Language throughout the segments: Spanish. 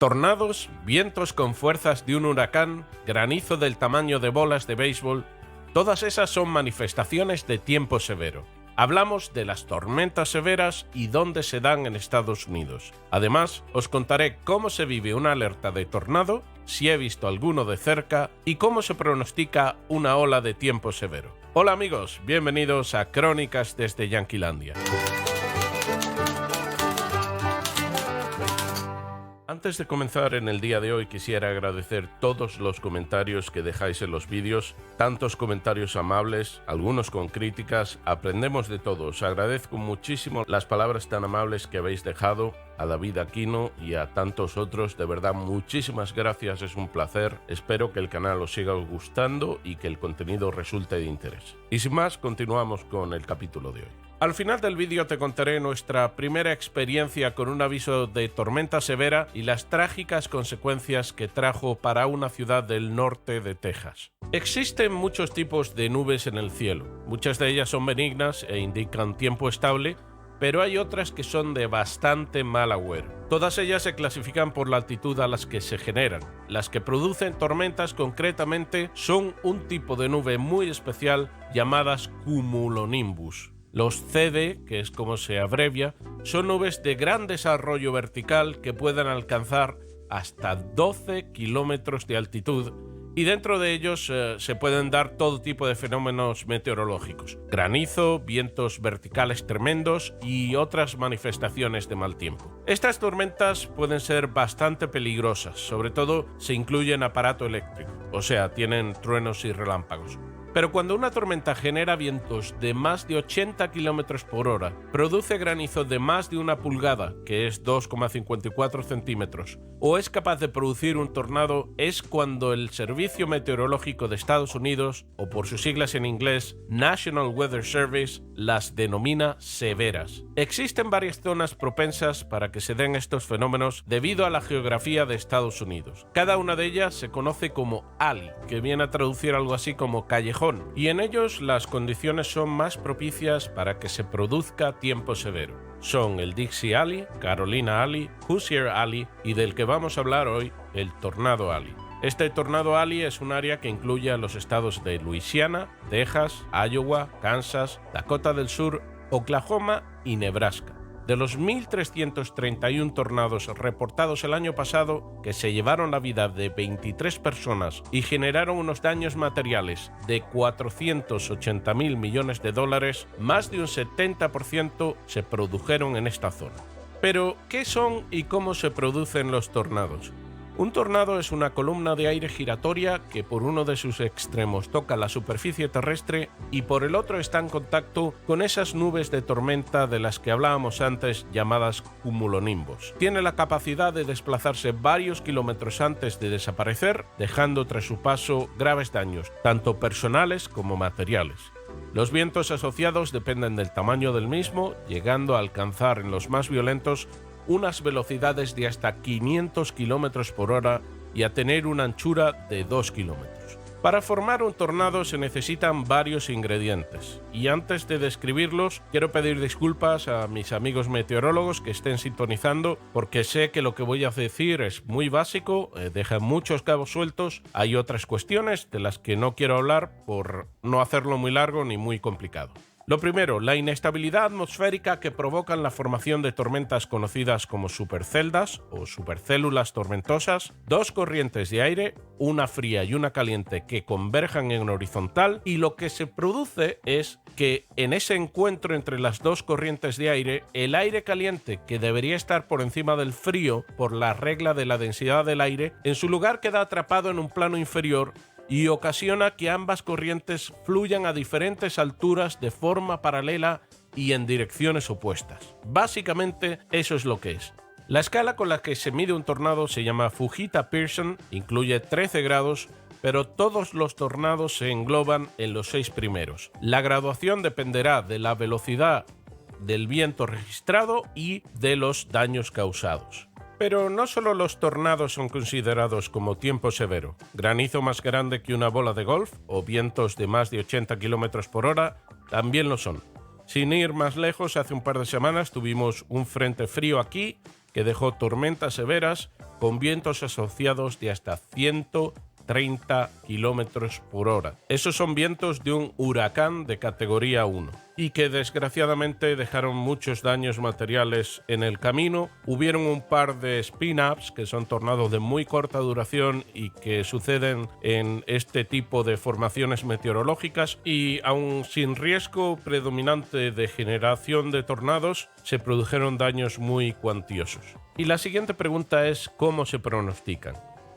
Tornados, vientos con fuerzas de un huracán, granizo del tamaño de bolas de béisbol, todas esas son manifestaciones de tiempo severo. Hablamos de las tormentas severas y dónde se dan en Estados Unidos. Además, os contaré cómo se vive una alerta de tornado, si he visto alguno de cerca y cómo se pronostica una ola de tiempo severo. Hola amigos, bienvenidos a Crónicas desde Yanquilandia. Antes de comenzar en el día de hoy quisiera agradecer todos los comentarios que dejáis en los vídeos, tantos comentarios amables, algunos con críticas, aprendemos de todo. Os agradezco muchísimo las palabras tan amables que habéis dejado a David Aquino y a tantos otros. De verdad, muchísimas gracias, es un placer. Espero que el canal os siga gustando y que el contenido resulte de interés. Y sin más, continuamos con el capítulo de hoy. Al final del vídeo te contaré nuestra primera experiencia con un aviso de tormenta severa y las trágicas consecuencias que trajo para una ciudad del norte de Texas. Existen muchos tipos de nubes en el cielo. Muchas de ellas son benignas e indican tiempo estable, pero hay otras que son de bastante mal agüero. Todas ellas se clasifican por la altitud a las que se generan. Las que producen tormentas concretamente son un tipo de nube muy especial llamadas cumulonimbus. Los CD, que es como se abrevia, son nubes de gran desarrollo vertical que pueden alcanzar hasta 12 kilómetros de altitud y dentro de ellos se pueden dar todo tipo de fenómenos meteorológicos, granizo, vientos verticales tremendos y otras manifestaciones de mal tiempo. Estas tormentas pueden ser bastante peligrosas, sobre todo si incluyen aparato eléctrico, o sea, tienen truenos y relámpagos. Pero cuando una tormenta genera vientos de más de 80 km por hora, produce granizo de más de 1 pulgada, que es 2,54 centímetros, o es capaz de producir un tornado, es cuando el Servicio Meteorológico de Estados Unidos, o por sus siglas en inglés, National Weather Service, las denomina severas. Existen varias zonas propensas para que se den estos fenómenos debido a la geografía de Estados Unidos. Cada una de ellas se conoce como alley, que viene a traducir algo así como callejón, y en ellos las condiciones son más propicias para que se produzca tiempo severo. Son el Dixie Alley, Carolina Alley, Hoosier Alley y del que vamos a hablar hoy, el Tornado Alley. Este Tornado Alley es un área que incluye a los estados de Luisiana, Texas, Iowa, Kansas, Dakota del Sur, Oklahoma y Nebraska. De los 1.331 tornados reportados el año pasado, que se llevaron la vida de 23 personas y generaron unos daños materiales de 480.000 millones de dólares, más de un 70% se produjeron en esta zona. Pero, ¿qué son y cómo se producen los tornados? Un tornado es una columna de aire giratoria que por uno de sus extremos toca la superficie terrestre y por el otro está en contacto con esas nubes de tormenta de las que hablábamos antes llamadas cumulonimbus. Tiene la capacidad de desplazarse varios kilómetros antes de desaparecer, dejando tras su paso graves daños, tanto personales como materiales. Los vientos asociados dependen del tamaño del mismo, llegando a alcanzar en los más violentos unas velocidades de hasta 500 km por hora y a tener una anchura de 2 kilómetros. Para formar un tornado se necesitan varios ingredientes, y antes de describirlos quiero pedir disculpas a mis amigos meteorólogos que estén sintonizando porque sé que lo que voy a decir es muy básico, deja muchos cabos sueltos, hay otras cuestiones de las que no quiero hablar por no hacerlo muy largo ni muy complicado. Lo primero, la inestabilidad atmosférica que provocan la formación de tormentas conocidas como superceldas o supercélulas tormentosas, dos corrientes de aire, una fría y una caliente que converjan en horizontal, y lo que se produce es que en ese encuentro entre las dos corrientes de aire, el aire caliente, que debería estar por encima del frío por la regla de la densidad del aire, en su lugar queda atrapado en un plano inferior y ocasiona que ambas corrientes fluyan a diferentes alturas de forma paralela y en direcciones opuestas. Básicamente, eso es lo que es. La escala con la que se mide un tornado se llama Fujita-Pearson, incluye 13 grados, pero todos los tornados se engloban en los 6 primeros. La graduación dependerá de la velocidad del viento registrado y de los daños causados. Pero no solo los tornados son considerados como tiempo severo. Granizo más grande que una bola de golf o vientos de más de 80 km por hora también lo son. Sin ir más lejos, hace un par de semanas tuvimos un frente frío aquí que dejó tormentas severas con vientos asociados de hasta 130 kilómetros por hora. Esos son vientos de un huracán de categoría 1 y que desgraciadamente dejaron muchos daños materiales en el camino. Hubieron un par de spin-ups, que son tornados de muy corta duración y que suceden en este tipo de formaciones meteorológicas, y aun sin riesgo predominante de generación de tornados, se produjeron daños muy cuantiosos. Y la siguiente pregunta es: ¿cómo se pronostican?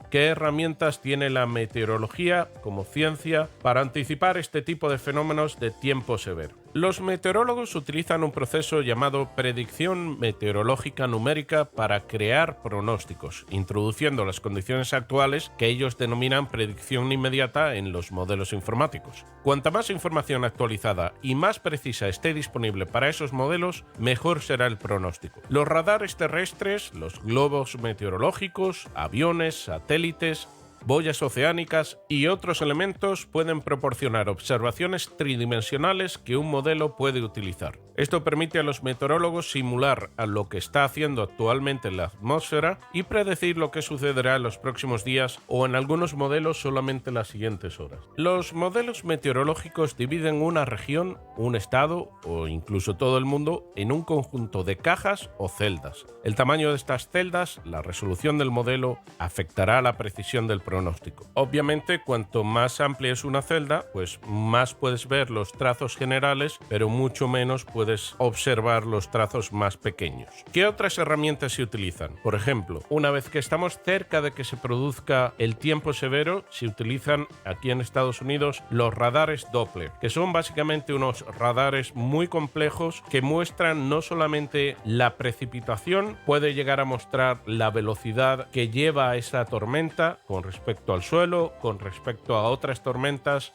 ¿Qué herramientas tiene la meteorología como ciencia para anticipar este tipo de fenómenos de tiempo severo? Los meteorólogos utilizan un proceso llamado predicción meteorológica numérica para crear pronósticos, introduciendo las condiciones actuales que ellos denominan predicción inmediata en los modelos informáticos. Cuanta más información actualizada y más precisa esté disponible para esos modelos, mejor será el pronóstico. Los radares terrestres, los globos meteorológicos, aviones, satélites, boyas oceánicas y otros elementos pueden proporcionar observaciones tridimensionales que un modelo puede utilizar. Esto permite a los meteorólogos simular a lo que está haciendo actualmente la atmósfera y predecir lo que sucederá en los próximos días o en algunos modelos solamente las siguientes horas. Los modelos meteorológicos dividen una región, un estado o incluso todo el mundo en un conjunto de cajas o celdas. El tamaño de estas celdas, la resolución del modelo, afectará a la precisión del pronóstico. Obviamente, cuanto más amplia es una celda, pues más puedes ver los trazos generales, pero mucho menos puedes observar los trazos más pequeños. ¿Qué otras herramientas se utilizan? Por ejemplo, una vez que estamos cerca de que se produzca el tiempo severo, se utilizan aquí en Estados Unidos los radares Doppler, que son básicamente unos radares muy complejos que muestran no solamente la precipitación, puede llegar a mostrar la velocidad que lleva esa tormenta con respecto al suelo, con respecto a otras tormentas.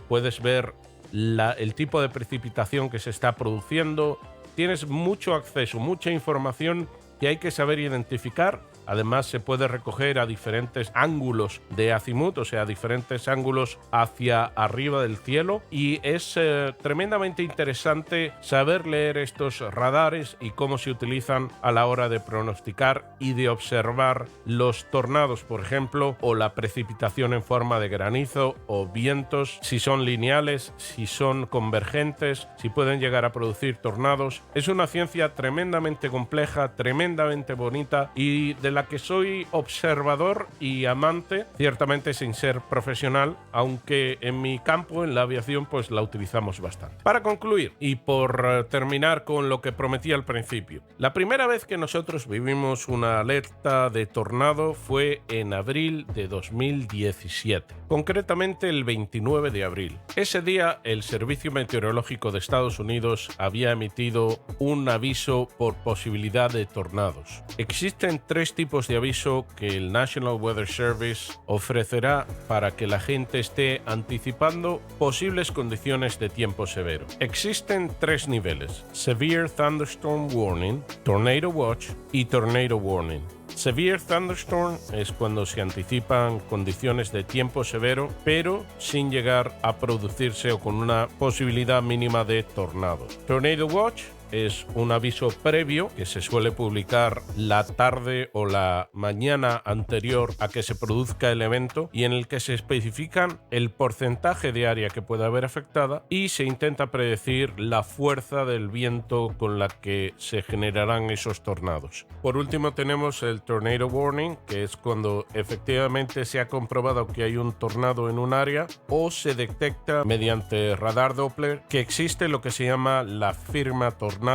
Puedes ver el tipo de precipitación que se está produciendo. Tienes mucho acceso, mucha información que hay que saber identificar. Además, se puede recoger a diferentes ángulos de azimut, o sea, diferentes ángulos hacia arriba del cielo, y es tremendamente interesante saber leer estos radares y cómo se utilizan a la hora de pronosticar y de observar los tornados, por ejemplo, o la precipitación en forma de granizo o vientos, si son lineales, si son convergentes, si pueden llegar a producir tornados. Es una ciencia tremendamente compleja, tremendamente bonita y de la que soy observador y amante, ciertamente sin ser profesional, aunque en mi campo, en la aviación, pues la utilizamos bastante. Para concluir y por terminar con lo que prometí al principio, la primera vez que nosotros vivimos una alerta de tornado fue en abril de 2017, concretamente el 29 de abril. Ese día el Servicio Meteorológico de Estados Unidos había emitido un aviso por posibilidad de tornados. Existen tres tipos de aviso que el National Weather Service ofrecerá para que la gente esté anticipando posibles condiciones de tiempo severo. Existen tres niveles: Severe Thunderstorm Warning, Tornado Watch y Tornado Warning. Severe Thunderstorm es cuando se anticipan condiciones de tiempo severo, pero sin llegar a producirse o con una posibilidad mínima de tornados. Tornado Watch es un aviso previo que se suele publicar la tarde o la mañana anterior a que se produzca el evento y en el que se especifican el porcentaje de área que puede haber afectada y se intenta predecir la fuerza del viento con la que se generarán esos tornados. Por último tenemos el Tornado Warning, que es cuando efectivamente se ha comprobado que hay un tornado en un área o se detecta mediante radar Doppler que existe lo que se llama la firma tornádica,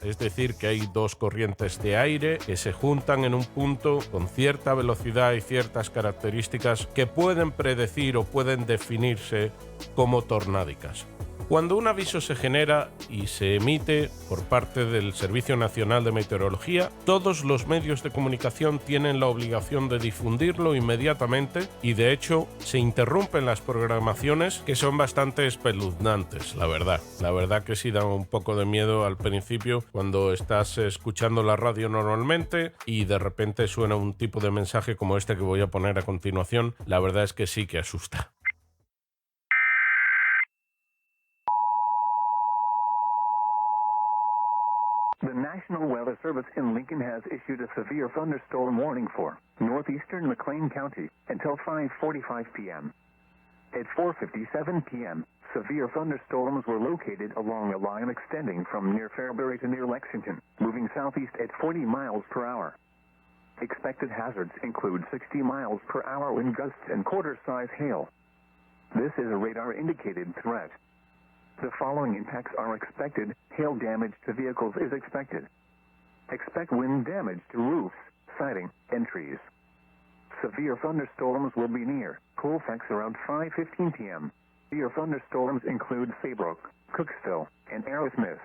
es decir, que hay dos corrientes de aire que se juntan en un punto con cierta velocidad y ciertas características que pueden predecir o pueden definirse como tornádicas. Cuando un aviso se genera y se emite por parte del Servicio Nacional de Meteorología, todos los medios de comunicación tienen la obligación de difundirlo inmediatamente y, de hecho, se interrumpen las programaciones que son bastante espeluznantes, la verdad. La verdad que sí da un poco de miedo al principio cuando estás escuchando la radio normalmente y de repente suena un tipo de mensaje como este que voy a poner a continuación. La verdad es que sí que asusta. The National Weather Service in Lincoln has issued a severe thunderstorm warning for northeastern McLean County until 5:45 p.m. At 4:57 p.m., severe thunderstorms were located along a line extending from near Fairbury to near Lexington, moving southeast at 40 miles per hour. Expected hazards include 60 miles per hour wind gusts and quarter-size hail. This is a radar-indicated threat. The following impacts are expected. Hail damage to vehicles is expected. Expect wind damage to roofs, siding, and trees. Severe thunderstorms will be near Colfax around 5:15 p.m. Severe thunderstorms include Saybrook, Cooksville, and Aerosmith.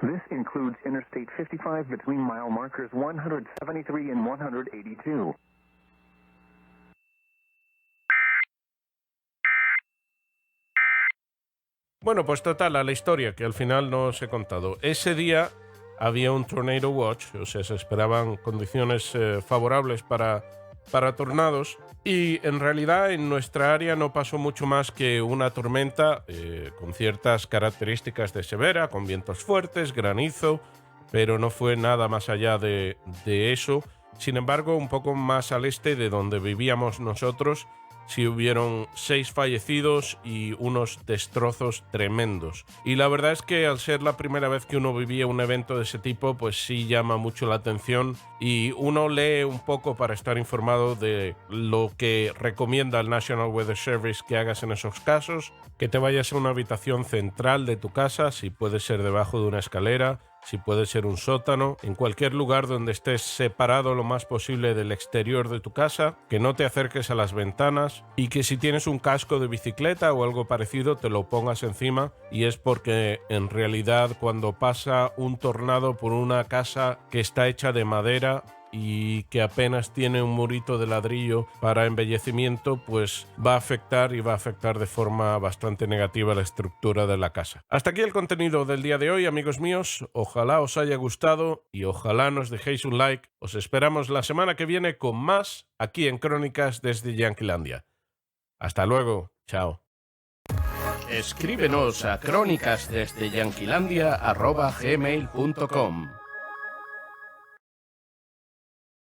This includes Interstate 55 between mile markers 173 and 182. Bueno, pues total, a la historia que al final no os he contado. Ese día había un Tornado Watch, o sea, se esperaban condiciones favorables para tornados, y en realidad en nuestra área no pasó mucho más que una tormenta con ciertas características de severa, con vientos fuertes, granizo, pero no fue nada más allá de eso. Sin embargo, un poco más al este de donde vivíamos nosotros, sí hubieron 6 fallecidos y unos destrozos tremendos. Y la verdad es que al ser la primera vez que uno vivía un evento de ese tipo, pues sí llama mucho la atención y uno lee un poco para estar informado de lo que recomienda el National Weather Service que hagas en esos casos, que te vayas a una habitación central de tu casa, si puede ser debajo de una escalera, si puede ser un sótano, en cualquier lugar donde estés separado lo más posible del exterior de tu casa, que no te acerques a las ventanas y que si tienes un casco de bicicleta o algo parecido te lo pongas encima, y es porque en realidad cuando pasa un tornado por una casa que está hecha de madera y que apenas tiene un murito de ladrillo para embellecimiento, pues va a afectar y va a afectar de forma bastante negativa la estructura de la casa. Hasta aquí el contenido del día de hoy, amigos míos. Ojalá os haya gustado y ojalá nos dejéis un like. Os esperamos la semana que viene con más aquí en Crónicas desde Yanquilandia. Hasta luego. Chao. Escríbenos a crónicasdesdeyanquilandia@gmail.com.